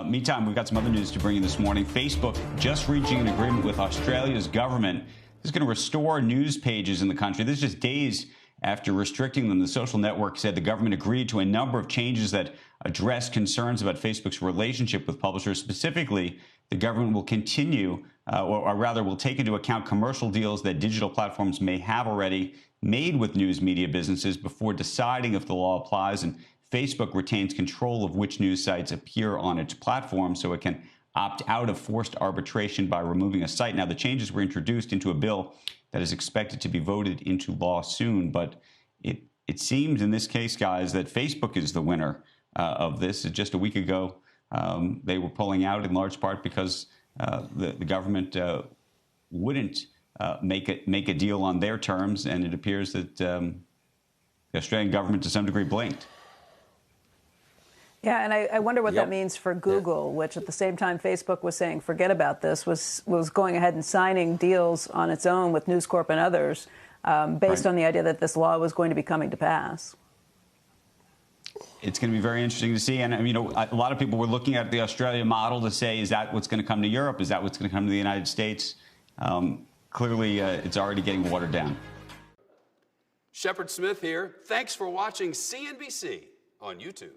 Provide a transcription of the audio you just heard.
Meantime, we've got some other news to bring you this morning. Facebook just reaching an agreement with Australia's government. This is going to restore news pages in the country. This is just days after restricting them. The social network said the government agreed to a number of changes that address concerns about Facebook's relationship with publishers. Specifically, the government will continue, or rather will take into account commercial deals that digital platforms may have already made with news media businesses before deciding if the law applies. And Facebook retains control of which news sites appear on its platform, so it can opt out of forced arbitration by removing a site. Now, the changes were introduced into a bill that is expected to be voted into law soon, but it seems in this case, guys, that Facebook is the winner of this. Just a week ago, they were pulling out in large part because the government wouldn't make a deal on their terms, and it appears that the Australian government to some degree blinked. Yeah, and I wonder what that means for Google, which at the same time Facebook was saying, forget about this, was going ahead and signing deals on its own with News Corp and others based on the idea that this law was going to be coming to pass. It's going to be very interesting to see. And, you know, a lot of people were looking at the Australia model to say, is that what's going to come to Europe? Is that what's going to come to the United States? Clearly, it's already getting watered down. Shepard Smith here. Thanks for watching CNBC on YouTube.